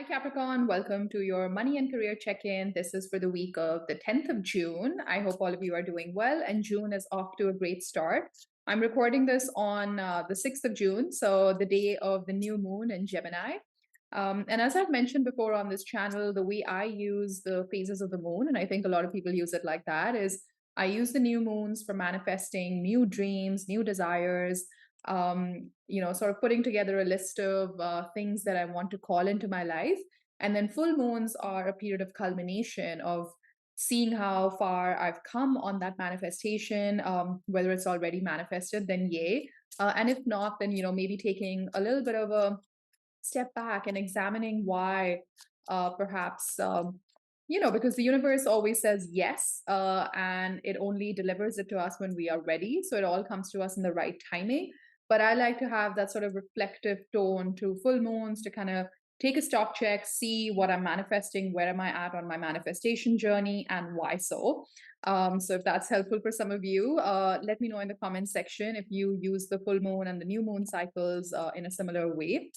Hi, Capricorn. Welcome to your money and career check in. This is for the week of the 10th of June. I hope all of you are doing well, and June is off to a great start. I'm recording this on the 6th of June, so the day of the new moon in Gemini. And as I've mentioned before on this channel, the way I use the phases of the moon, and I think a lot of people use it like that, is I use the new moons for manifesting new dreams, new desires, sort of putting together a list of things that I want to call into my life. And then full moons are a period of culmination of seeing how far I've come on that manifestation, whether it's already manifested, then yay. And if not, then, maybe taking a little bit of a step back and examining why perhaps because the universe always says yes, and it only delivers it to us when we are ready, so it all comes to us in the right timing. But I like to have that sort of reflective tone to full moons to kind of take a stock check, see what I'm manifesting, where am I at on my manifestation journey, and why so. So if that's helpful for some of you, let me know in the comments section if you use the full moon and the new moon cycles in a similar way.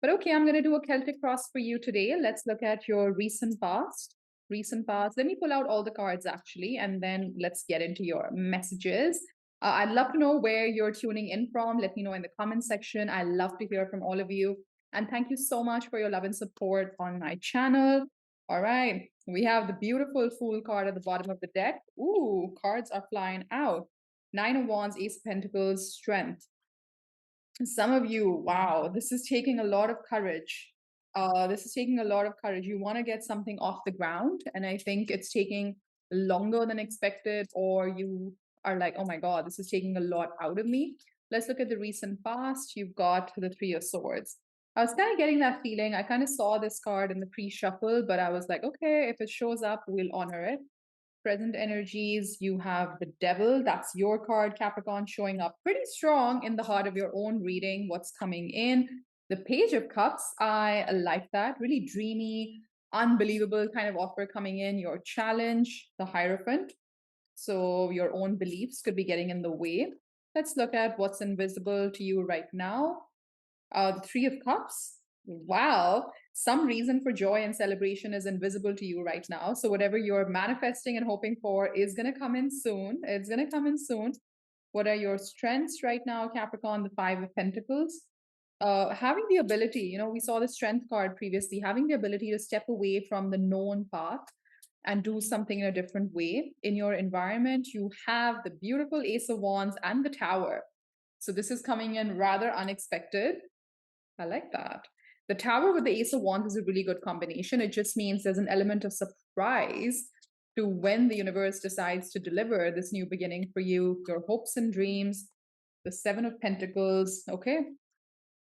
But okay, I'm going to do a Celtic cross for you today. Let's look at your recent past. Recent past. Let me pull out all the cards actually, and then let's get into your messages. I'd love to know where you're tuning in from. Let me know in the comment section. I love to hear from all of you. And thank you so much for your love and support on my channel. All right, we have the beautiful Fool card at the bottom of the deck. Ooh, cards are flying out. Nine of Wands, Ace of Pentacles, Strength. Some of you, wow, this is taking a lot of courage. This is taking a lot of courage. You want to get something off the ground, and I think it's taking longer than expected, or you are like, oh my God, this is taking a lot out of me. Let's look at the recent past. You've got the Three of Swords. I was kind of getting that feeling. I kind of saw this card in the pre-shuffle, but I was like, okay, if it shows up, we'll honor it. Present energies, you have the Devil. That's your card, Capricorn, showing up pretty strong in the heart of your own reading, what's coming in. The Page of Cups, I like that. Really dreamy, unbelievable kind of offer coming in. Your challenge, the Hierophant. So your own beliefs could be getting in the way. Let's look at what's invisible to you right now. The Three of Cups. Wow. Some reason for joy and celebration is invisible to you right now. So whatever you're manifesting and hoping for is going to come in soon. It's going to come in soon. What are your strengths right now, Capricorn? The Five of Pentacles. Having the ability, we saw the strength card previously, having the ability to step away from the known path and do something in a different way in your environment. You have the beautiful Ace of Wands and the Tower. So this is coming in rather unexpected. I like that. The Tower with the Ace of Wands is a really good combination. It just means there's an element of surprise to when the universe decides to deliver this new beginning for you, your hopes and dreams. The Seven of Pentacles. Okay.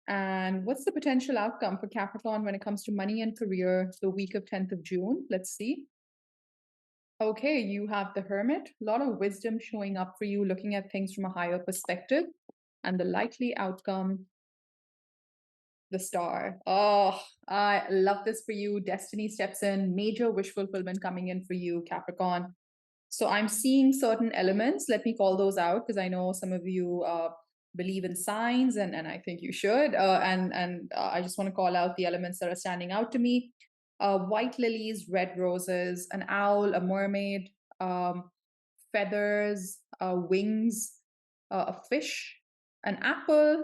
And what's the potential outcome for Capricorn when it comes to money and career the week of 10th of June? Let's see. Okay, you have the Hermit. A lot of wisdom showing up for you, looking at things from a higher perspective. And the likely outcome, the Star. Oh, I love this for you. Destiny steps in, major wish fulfillment coming in for you, Capricorn. So I'm seeing certain elements. Let me call those out because I know some of you believe in signs, and I think you should. And I just want to call out the elements that are standing out to me. White lilies, red roses, an owl, a mermaid, feathers, wings, a fish, an apple.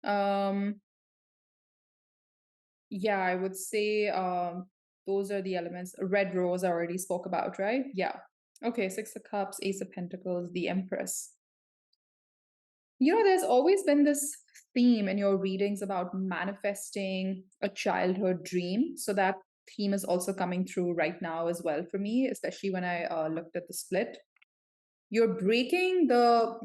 Um, Yeah, I would say those are the elements. Red rose I already spoke about, right? Yeah. Okay, Six of Cups, Ace of Pentacles, the Empress. There's always been this theme in your readings about manifesting a childhood dream. So that theme is also coming through right now as well for me, especially when I looked at the split. You're breaking the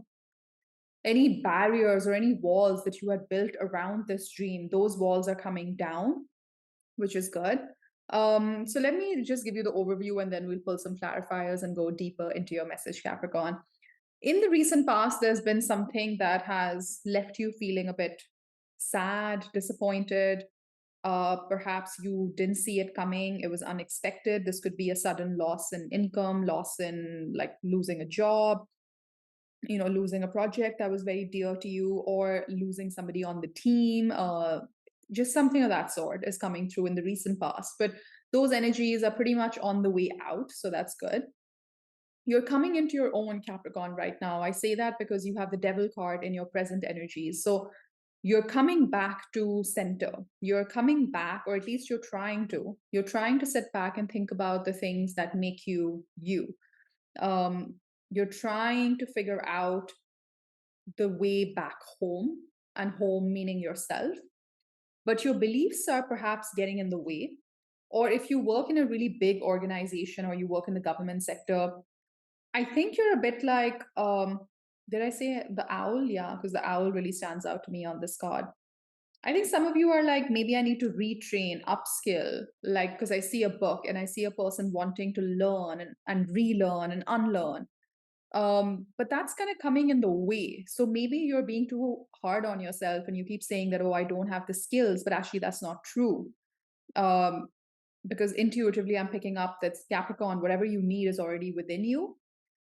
any barriers or any walls that you had built around this dream. Those walls are coming down, which is good. So let me just give you the overview and then we'll pull some clarifiers and go deeper into your message, Capricorn. In the recent past, there's been something that has left you feeling a bit sad, disappointed. Perhaps you didn't see it coming. It was unexpected. This could be a sudden loss in income, loss in like losing a job, losing a project that was very dear to you, or losing somebody on the team, just something of that sort is coming through in the recent past. But those energies are pretty much on the way out. So that's good. You're coming into your own Capricorn right now. I say that because you have the devil card in your present energies. So you're coming back to center. You're coming back, or at least you're trying to. You're trying to sit back and think about the things that make you you. Um, you're trying to figure out the way back home, and home meaning yourself. But your beliefs are perhaps getting in the way. Or if you work in a really big organization or you work in the government sector, I think you're a bit like, did I say the owl? Yeah, because the owl really stands out to me on this card. I think some of you are like, maybe I need to retrain, upskill, like, because I see a book and I see a person wanting to learn and relearn and unlearn. But that's kind of coming in the way. So maybe you're being too hard on yourself and you keep saying that, oh, I don't have the skills, but actually that's not true. Um, because intuitively I'm picking up that Capricorn, whatever you need is already within you.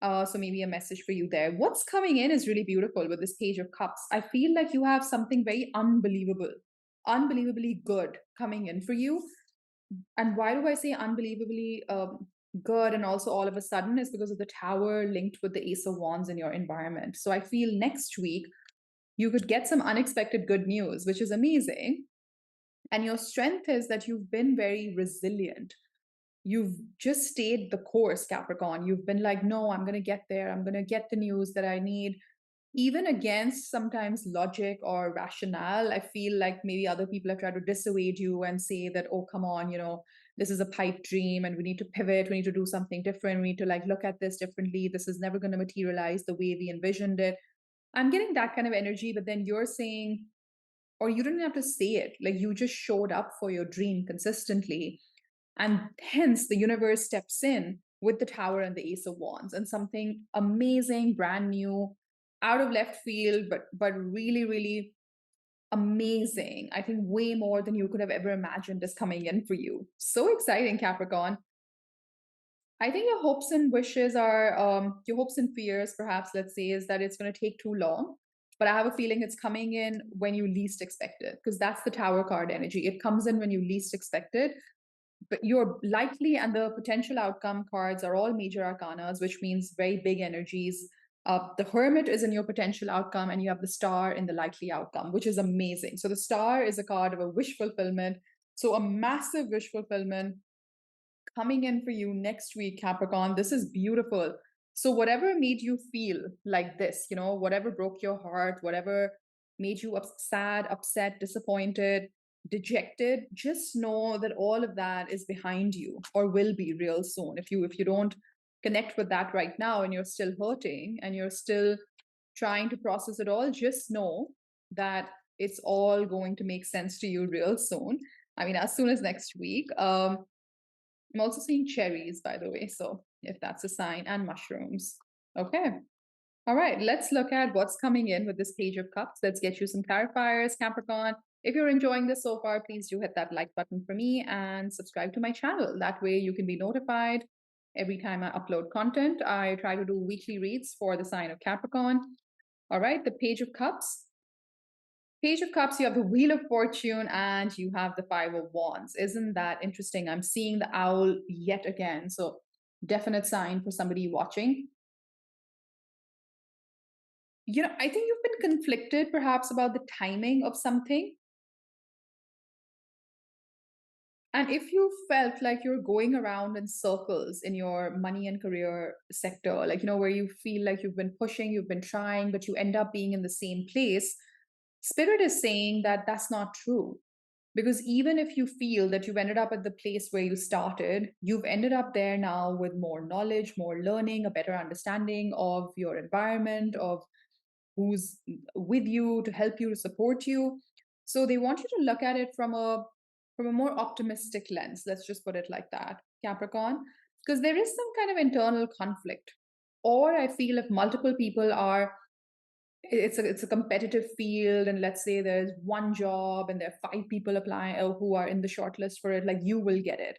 So maybe a message for you there. What's coming in is really beautiful with this Page of Cups. I feel like you have something very unbelievable, unbelievably good coming in for you. And why do I say unbelievably good and also all of a sudden is because of the Tower linked with the Ace of Wands in your environment. So I feel next week you could get some unexpected good news, which is amazing. And your strength is that you've been very resilient. You've just stayed the course, Capricorn. You've been like, no, I'm going to get there. I'm going to get the news that I need. Even against sometimes logic or rationale, I feel like maybe other people have tried to dissuade you and say that, oh, come on, this is a pipe dream and we need to pivot. We need to do something different. We need to like look at this differently. This is never going to materialize the way we envisioned it. I'm getting that kind of energy, but then you're saying, or you didn't have to say it, like you just showed up for your dream consistently. And hence the universe steps in with the Tower and the Ace of Wands and something amazing, brand new, out of left field, but really, really amazing. I think way more than you could have ever imagined is coming in for you. So exciting, Capricorn. I think your hopes and wishes are your hopes and fears, perhaps, let's say, is that it's going to take too long. But I have a feeling it's coming in when you least expect it, because that's the Tower card energy. It comes in when you least expect it. But your likely and the potential outcome cards are all major arcanas, which means very big energies. The Hermit is in your potential outcome, and you have the Star in the likely outcome, which is amazing. So the Star is a card of a wish fulfillment. So a massive wish fulfillment coming in for you next week, Capricorn. This is beautiful. So, whatever made you feel like this, whatever broke your heart, whatever made you sad, upset, disappointed, dejected, just know that all of that is behind you or will be real soon. If you don't connect with that right now and you're still hurting and you're still trying to process it all, just know that it's all going to make sense to you real soon. I mean, as soon as next week. I'm also seeing cherries, by the way. So if that's a sign, and mushrooms. Okay. All right. Let's look at what's coming in with this Page of Cups. Let's get you some clarifiers, Capricorn. If you're enjoying this so far, please do hit that like button for me and subscribe to my channel. That way you can be notified every time I upload content. I try to do weekly reads for the sign of Capricorn. All right. The Page of Cups. Page of Cups, you have the Wheel of Fortune, and you have the Five of Wands. Isn't that interesting? I'm seeing the owl yet again. So, definite sign for somebody watching. I think you've been conflicted perhaps about the timing of something. And if you felt like you're going around in circles in your money and career sector, like, where you feel like you've been pushing, you've been trying, but you end up being in the same place, Spirit is saying that that's not true. Because even if you feel that you've ended up at the place where you started, you've ended up there now with more knowledge, more learning, a better understanding of your environment, of who's with you to help you, to support you. So they want you to look at it from a more optimistic lens. Let's just put it like that, Capricorn, because there is some kind of internal conflict. Or I feel if multiple people are it's a competitive field, and let's say there's one job and there are five people applying who are in the shortlist for it, like you will get it,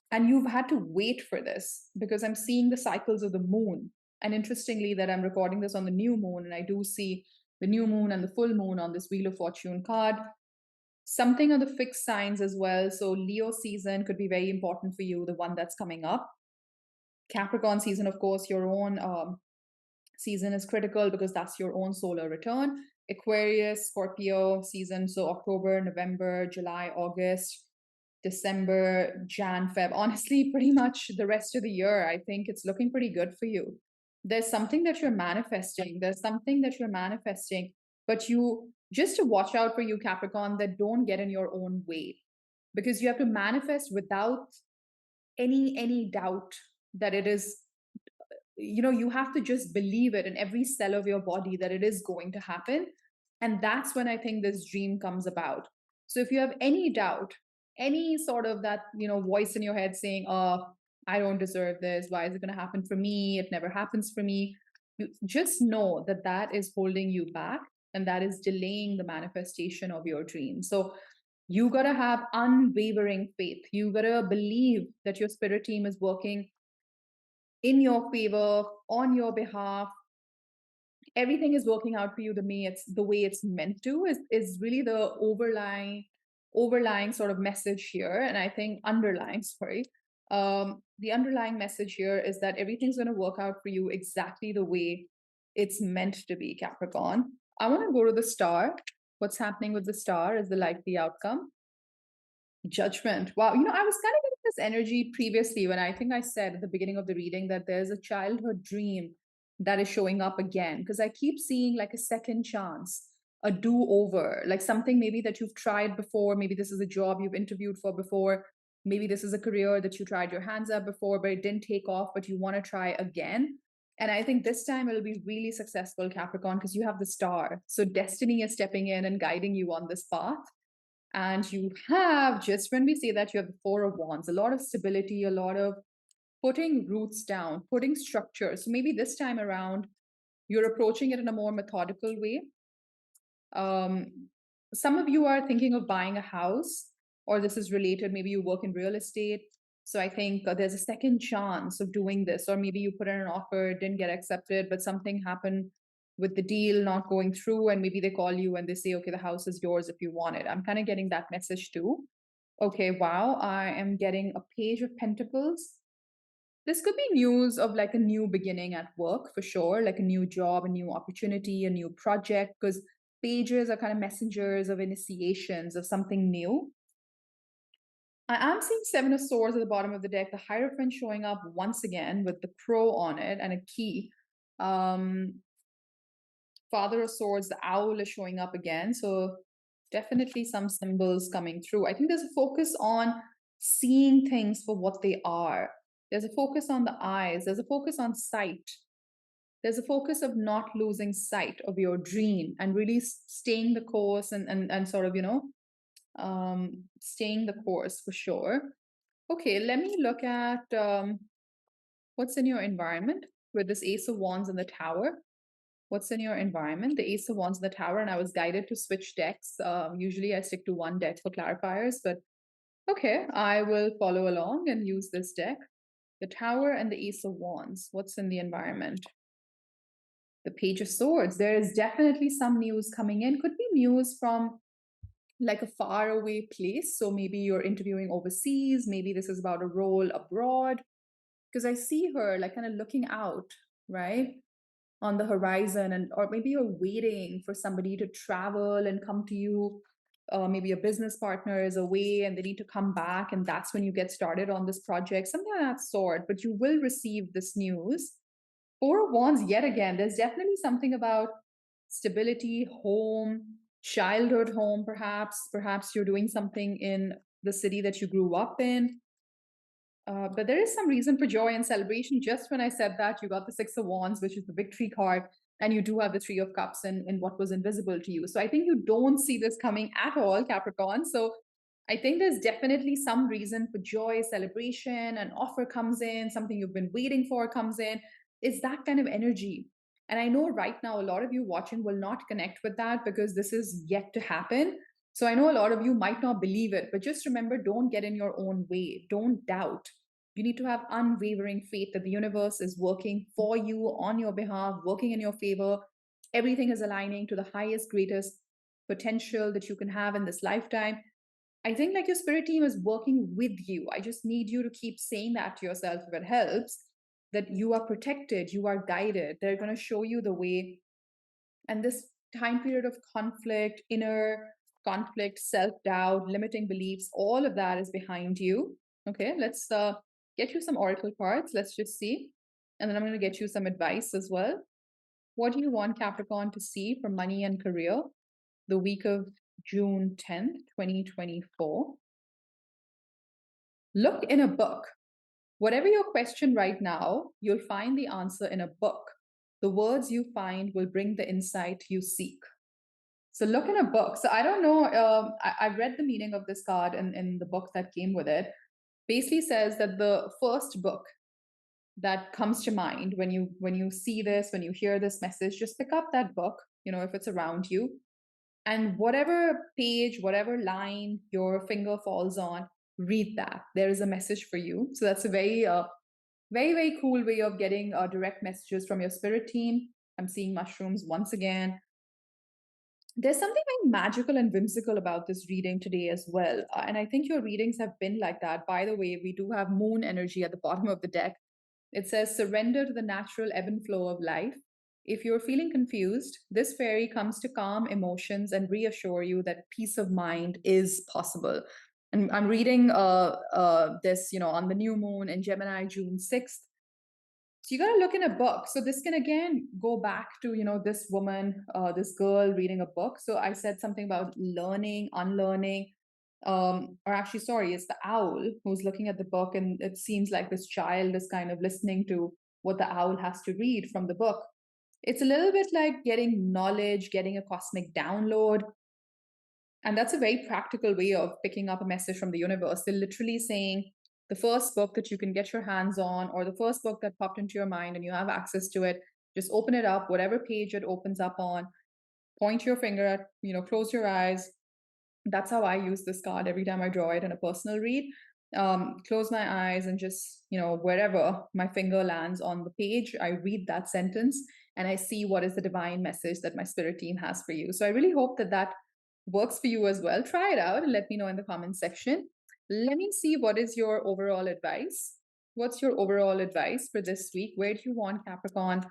and you've had to wait for this because I'm seeing the cycles of the moon. And interestingly, that I'm recording this on the new moon, and I do see the new moon and the full moon on this Wheel of Fortune card. Something on the fixed signs as well. So Leo season could be very important for you, the one that's coming up. Capricorn season, of course, your own season is critical because that's your own solar return. Aquarius, Scorpio season, so October, November, July, August, December, Jan, Feb. Honestly, pretty much the rest of the year, I think it's looking pretty good for you. There's something that you're manifesting. There's something that you're manifesting, but you just to watch out for you, Capricorn, that don't get in your own way because you have to manifest without any doubt that it is, you have to just believe it in every cell of your body that it is going to happen. And that's when I think this dream comes about. So if you have any doubt, any sort of that, voice in your head saying, oh, I don't deserve this, why is it going to happen for me, it never happens for me, you just know that that is holding you back, and that is delaying the manifestation of your dream. So you got to have unwavering faith. You got to believe that your spirit team is working in your favor, on your behalf. Everything is working out for you the way it's meant to is really the overlying sort of message here. And I think underlying, sorry. The underlying message here is that everything's going to work out for you exactly the way it's meant to be, Capricorn. I want to go to the star. What's happening with the star is the likely outcome. Judgment. Wow. I was kind of getting this energy previously when I think I said at the beginning of the reading that there's a childhood dream that is showing up again. Because I keep seeing like a second chance, a do over, like something maybe that you've tried before. Maybe this is a job you've interviewed for before. Maybe this is a career that you tried your hands at before, but it didn't take off, but you want to try again. And I think this time it'll be really successful, Capricorn, because you have the star. So destiny is stepping in and guiding you on this path. And you have, just when we say that, you have the Four of Wands, a lot of stability, a lot of putting roots down, putting structure. So maybe this time around, you're approaching it in a more methodical way. Some of you are thinking of buying a house, or this is related. Maybe you work in real estate. So I think there's a second chance of doing this, or maybe you put in an offer, didn't get accepted, but something happened with the deal not going through, and maybe they call you and they say, okay, the house is yours if you want it. I'm kind of getting that message too. Okay, wow, I am getting a Page of Pentacles. This could be news of like a new beginning at work for sure, like a new job, a new opportunity, a new project, because pages are kind of messengers of initiations of something new. I am seeing Seven of Swords at the bottom of the deck, the Hierophant showing up once again with the crow on it and a key. Father of Swords, the owl is showing up again. So definitely some symbols coming through. I think there's a focus on seeing things for what they are. There's a focus on the eyes. There's a focus on sight. There's a focus of not losing sight of your dream and really staying the course and sort of, staying the course for sure. Okay, let me look at what's in your environment with this Ace of Wands and the Tower. What's in your environment? The Ace of Wands and the Tower, and I was guided to switch decks. Usually I stick to one deck for clarifiers, but okay, I will follow along and use this deck. The Tower and the Ace of Wands. What's in the environment? The Page of Swords. There is definitely some news coming in. Could be news from like a faraway place. So maybe you're interviewing overseas. Maybe this is about a role abroad. Because I see her like kind of looking out, right? On the horizon, and or maybe you're waiting for somebody to travel and come to you. Maybe a business partner is away and they need to come back, and that's when you get started on this project, something of that sort. But you will receive this news. Four of Wands yet again. There's definitely something about stability, home, childhood home, perhaps. Perhaps you're doing something in the city that you grew up in. But there is some reason for joy and celebration. Just when I said that, you got the Six of Wands, which is the victory card, and you do have the Three of Cups in what was invisible to you. So I think you don't see this coming at all, Capricorn. So I think there's definitely some reason for joy, celebration, an offer comes in, something you've been waiting for comes in. It's that kind of energy. And I know right now a lot of you watching will not connect with that because this is yet to happen. So I know a lot of you might not believe it, but just remember, don't get in your own way. Don't doubt. You need to have unwavering faith that the universe is working for you, on your behalf, working in your favor. Everything is aligning to the highest, greatest potential that you can have in this lifetime. I think like your spirit team is working with you. I just need you to keep saying that to yourself if it helps, that you are protected, you are guided. They're going to show you the way. And this time period of conflict, inner conflict, self doubt, limiting beliefs, all of that is behind you. Okay, let's get you some oracle cards. Let's just see. And then I'm going to get you some advice as well. What do you want Capricorn to see for money and career the week of June 10th, 2024? Look in a book. Whatever your question right now, you'll find the answer in a book. The words you find will bring the insight you seek. So look in a book. So I don't know. I read the meaning of this card in the book that came with it. Basically says that the first book that comes to mind when you see this, when you hear this message, just pick up that book. You know, if it's around you, and whatever page, whatever line your finger falls on, read that. There is a message for you. So that's a very cool way of getting direct messages from your spirit team. I'm seeing mushrooms once again. There's something very magical and whimsical about this reading today as well. And I think your readings have been like that. By the way, we do have moon energy at the bottom of the deck. It says, surrender to the natural ebb and flow of life. If you're feeling confused, this fairy comes to calm emotions and reassure you that peace of mind is possible. And I'm reading this, on the new moon in Gemini, June 6th. So you got to look in a book. So this can again go back to, this woman, this girl reading a book. So I said something about learning, unlearning, or actually, sorry, it's the owl who's looking at the book. And it seems like this child is kind of listening to what the owl has to read from the book. It's a little bit like getting knowledge, getting a cosmic download. And that's a very practical way of picking up a message from the universe. They're literally saying the first book that you can get your hands on, or the first book that popped into your mind and you have access to it, just open it up, whatever page it opens up on, point your finger at, close your eyes. That's how I use this card every time I draw it in a personal read. Close my eyes and just, wherever my finger lands on the page, I read that sentence and I see what is the divine message that my spirit team has for you. So I really hope that that works for you as well. Try it out and let me know in the comment section. Let me see what is your overall advice. What's your overall advice for this week? Where do you want Capricorn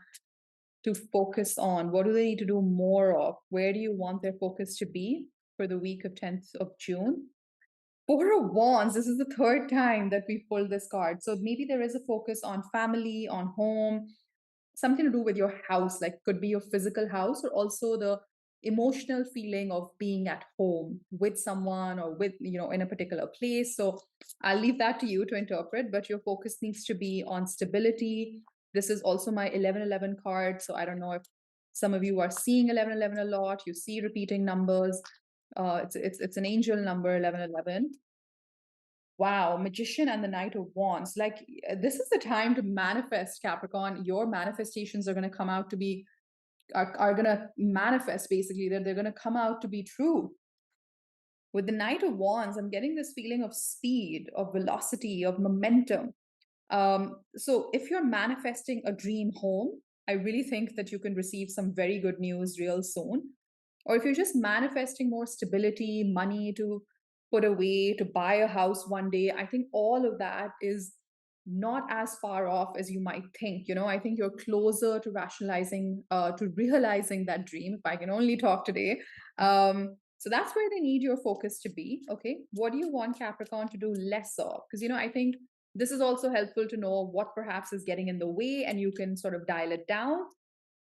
to focus on? What do they need to do more of? Where do you want their focus to be for the week of 10th of June? Four of Wands, this is the third time that we pulled this card. So maybe there is a focus on family, on home, something to do with your house, like could be your physical house, or also the emotional feeling of being at home with someone or with, in a particular place. So I'll leave that to you to interpret, but your focus needs to be on stability. This is also my 1111 card. So I don't know if some of you are seeing 1111 a lot, you see repeating numbers. It's an angel number, 1111. Wow, Magician and the Knight of Wands. Like, this is the time to manifest, Capricorn. Your manifestations are going to come out to be, are going to manifest basically, that they're going to come out to be true. With the Knight of Wands, I'm getting this feeling of speed, of velocity, of momentum. So if you're manifesting a dream home, I really think that you can receive some very good news real soon. Or if you're just manifesting more stability, money to put away, to buy a house one day, I think all of that is not as far off as you might think. I think you're closer to rationalizing, to realizing that dream, if I can only talk today. So that's where they need your focus to be. Okay. What do you want Capricorn to do less of? Because, I think this is also helpful to know what perhaps is getting in the way and you can sort of dial it down.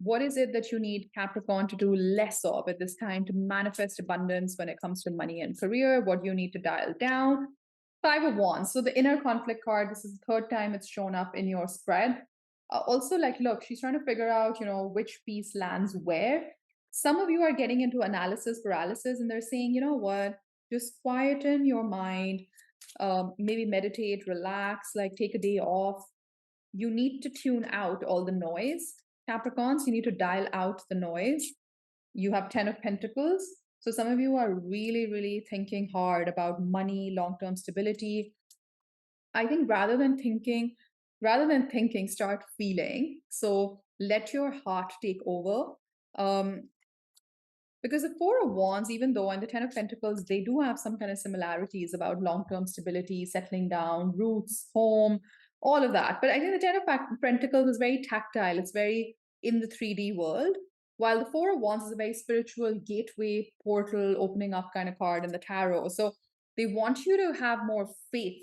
What is it that you need Capricorn to do less of at this time to manifest abundance when it comes to money and career? What do you need to dial down? Five of Wands. So the inner conflict card, this is the third time it's shown up in your spread. Also, like, look, she's trying to figure out, which piece lands where. Some of you are getting into analysis paralysis and they're saying, you know what, just quieten your mind, maybe meditate, relax, like take a day off. You need to tune out all the noise. Capricorns, you need to dial out the noise. You have 10 of Pentacles. So some of you are really, really thinking hard about money, long-term stability. I think rather than thinking, start feeling. So let your heart take over. Because the Four of Wands, even though and the Ten of Pentacles, they do have some kind of similarities about long term stability, settling down, roots, home, all of that. But I think the Ten of Pentacles is very tactile, it's very in the 3D world, while the Four of Wands is a very spiritual gateway, portal, opening up kind of card in the tarot. So they want you to have more faith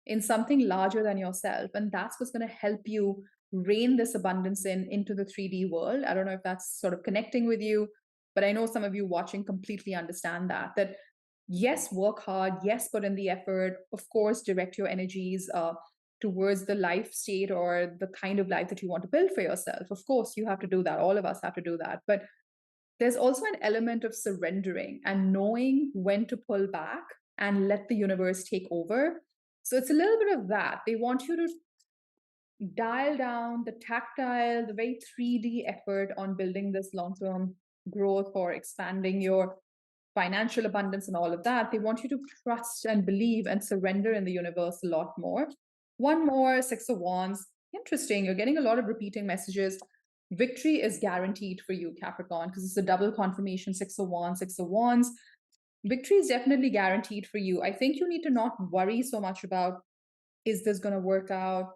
in something larger than yourself. And that's what's going to help you rein this abundance into the 3D world. I don't know if that's sort of connecting with you, but I know some of you watching completely understand that yes, work hard, yes, put in the effort, of course, direct your energies towards the life state or the kind of life that you want to build for yourself. Of course, you have to do that. All of us have to do that. But there's also an element of surrendering and knowing when to pull back and let the universe take over. So it's a little bit of that. They want you to dial down the tactile, the very 3D effort on building this long term growth or expanding your financial abundance and all of that. They want you to trust and believe and surrender in the universe a lot more. One more, Six of Wands. Interesting. You're getting a lot of repeating messages. Victory is guaranteed for you, Capricorn, because it's a double confirmation. Six of Wands, Six of Wands. Victory is definitely guaranteed for you. I think you need to not worry so much about, is this going to work out?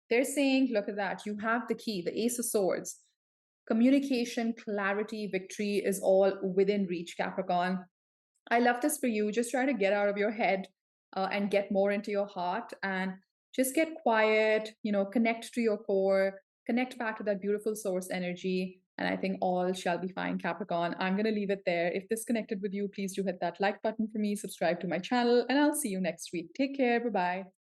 They're saying, look at that. You have the key, the Ace of Swords. Communication, clarity, victory is all within reach, Capricorn. I love this for you. Just try to get out of your head and get more into your heart and just get quiet, connect to your core, connect back to that beautiful source energy. And I think all shall be fine, Capricorn. I'm going to leave it there. If this connected with you, please do hit that like button for me, subscribe to my channel, and I'll see you next week. Take care. Bye bye.